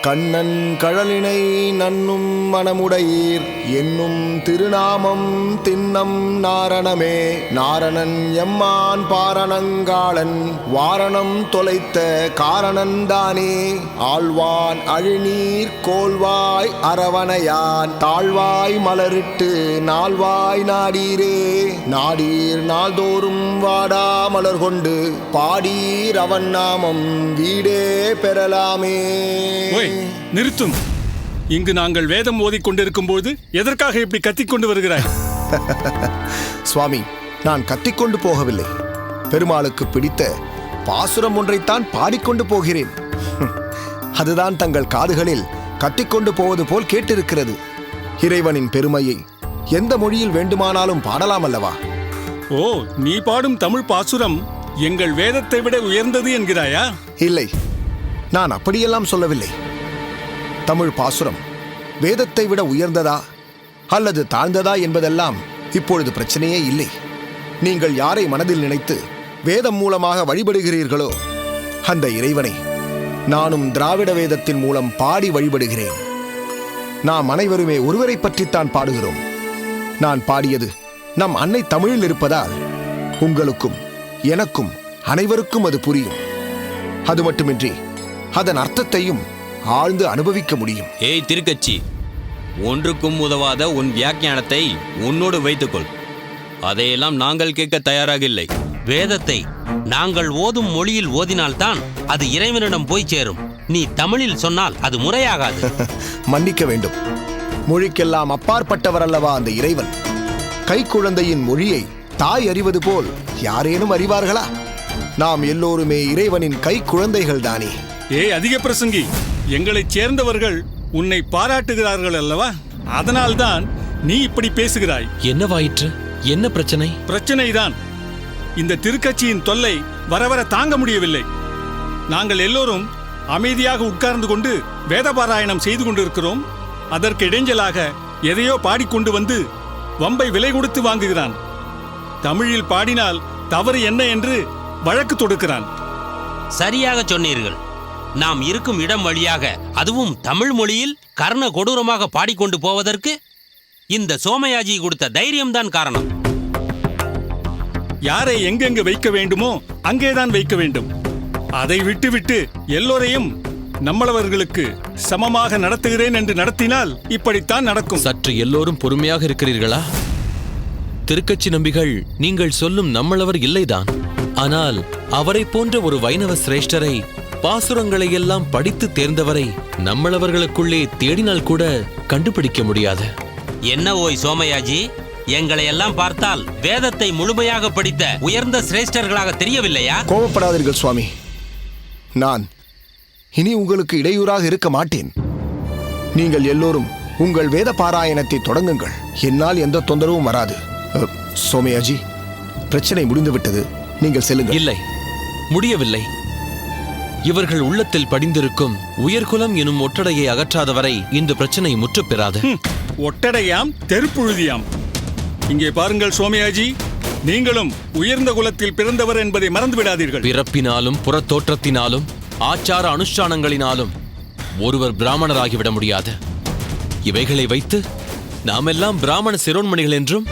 கண்ணன் கழலினை நன்னும் மனமுடையீர் என்னும் திருநாமம் திண்ணம் நாரணமே. நாரணன் எம்மான் பாரணங்காளன் வாரணம் தொலைத்த காரணன் தானே. ஆழ்வான் அழிநீர் கோல்வாய் அரவணையான் தாழ்வாய் மலரிட்டு நால்வாய் நாடீரே. நாடீர் நாள்தோறும் வாடா மலர் கொண்டு பாடீர் அவன் நாமம் வீடே பெறலாமே. நிறுத்தும். இங்கு நாங்கள் வேதம் ஓதிக்கொண்டிருக்கும் போது எதற்காக இப்படி கத்திக்கொண்டு வருகிறாய்? சுவாமி, நான் கத்திக்கொண்டு போகவில்லை. பெருமாளுக்கு பிடித்த பாசுரம் ஒன்றைத்தான் பாடிக்கொண்டு போகிறேன். அதுதான் தங்கள் காதுகளில் கத்திக்கொண்டு போவது போல் கேட்டிருக்கிறது. இறைவனின் பெருமையை எந்த மொழியில் வேண்டுமானாலும் பாடலாம் அல்லவா? ஓ, நீ பாடும் தமிழ் பாசுரம் எங்கள் வேதத்தை விட உயர்ந்தது என்கிறாயா? இல்லை, நான் அப்படியெல்லாம் சொல்லவில்லை. தமிழ் பாசுரம் வேதத்தை விட உயர்ந்ததா அல்லது தாழ்ந்ததா என்பதெல்லாம் இப்பொழுது பிரச்சனையே இல்லை. நீங்கள் யாரை மனதில் நினைத்து வேதம் மூலமாக வழிபடுகிறீர்களோ அந்த இறைவனை நானும் திராவிட வேதத்தின் மூலம் பாடி வழிபடுகிறேன். நாம் அனைவருமே ஒருவரை பற்றித்தான் பாடுகிறோம். நான் பாடியது நம் அன்னை தமிழில் இருப்பதால் உங்களுக்கும் எனக்கும் அனைவருக்கும் அது புரியும். அது மட்டுமின்றி அதன் அர்த்தத்தையும் ஆழ்ந்து அனுபவிக்க முடியும். ஏய் திருக்கச்சி, ஒன்றுக்கும் உதவாத உன் வியாக்கியானத்தை உன்னோடு வைத்துக்கொள். அதையெல்லாம் நாங்கள் கேட்க தயாராக இல்லை. வேதத்தை நாங்கள் ஓதும் மொழியில் ஓதினால்தான் அது இறைவனிடம் போய் சேரும். நீ தமிழில் சொன்னால் அது முறையாகாது. மன்னிக்க வேண்டும். மொழிக்கெல்லாம் அப்பாற்பட்டவர் அல்லவா அந்த இறைவன். கைக்குழந்தையின் மொழியை தாய் அறிவது போல் யாரேனும் அறிவார்களா? நாம் எல்லோருமே இறைவனின் கை குழந்தைகள் தானே. ஏய் அதிக பிரசங்கி, எங்களைச் சேர்ந்தவர்கள் உன்னை பாராட்டுகிறார்கள் அல்லவா? அதனால்தான் நீ இப்படி பேசுகிறாய். என்னவாயிற்று? என்ன பிரச்சனை? பிரச்சனைதான். இந்த திருக்கட்சியின் தொல்லை வர வர தாங்க முடியவில்லை. நாங்கள் எல்லோரும் அமைதியாக உட்கார்ந்து கொண்டு வேதபாராயணம் செய்து கொண்டிருக்கிறோம். அதற்கு இடைஞ்சலாக எதையோ பாடிக்கொண்டு வந்து வம்பை விலை கொடுத்து வாங்குகிறான். தமிழில் பாடினால் தவறு என்ன என்று வழக்கு தொடுக்கிறான். சரியாக சொன்னீர்கள். நாம் இருக்கும் இடம் வழியாக, அதுவும் தமிழ் மொழியில் கர்ண கொடூரமாக பாடிக்கொண்டு போவதற்கு இந்த சோமயாஜி கொடுத்த தைரியம்தான் காரணம். யாரை எங்கெங்கு வைக்க வேண்டுமோ அங்கேதான் வைக்க வேண்டும். அதை விட்டுவிட்டு எல்லோரையும் நம்மளவர்களுக்கு சமமாக நடத்துகிறேன் என்று நடத்தினால் இப்படித்தான் நடக்கும். சற்று எல்லோரும் பொறுமையாக இருக்கிறீர்களா? திருக்கட்சி நம்பிகள் நீங்கள் சொல்லும் நம்மளவர் இல்லைதான். ஆனால் அவரை போன்ற ஒரு வைணவ சிரேஷ்டரை, பாசுரங்களை எல்லாம் படித்து தேர்ந்தவரை நம்மளவர்களுக்குள்ளே தேடினால் கூட கண்டுபிடிக்க முடியாது. என்ன ஓய் சோமயாஜி, எங்களை எல்லாம் பார்த்தால் வேதத்தை முழுமையாக படித்த உயர்ந்த சிரேஷ்டர்களாக தெரியவில்லையா? கோபப்படாதீர்கள் சுவாமி. நான் இனி உங்களுக்கு இடையூறாக இருக்க மாட்டேன். நீங்கள் எல்லோரும் உங்கள் வேத பாராயணத்தை தொடங்குங்கள். என்னால் எந்த தொந்தரவும் வராது. சோமயாஜி, பிரச்சனை முடிந்துவிட்டது. நீங்கள் செல்லுங்கள். இல்லை, முடியவில்லை. இவர்கள் உள்ளத்தில் படிந்திருக்கும் உயர்குலம் எனும் ஒட்டடையை அகற்றாதவரை இந்த பிரச்சனை முற்றுப்பெறாது. ஒட்டடையாம் தெருப்புழுதியாம். இங்கே பாருங்கள் சோமயாஜி, நீங்களும் உயர்ந்த குலத்தில் பிறந்தவர் என்பதை மறந்து விடாதீர்கள். பிறப்பினாலும் புறத்தோற்றத்தினாலும் ஆச்சார அனுஷ்டானங்களினாலும் ஒருவர் பிராமணராகிவிட முடியாது. இவைகளை வைத்து நாமெல்லாம் பிராமண சிரோன்மணிகள் என்றும்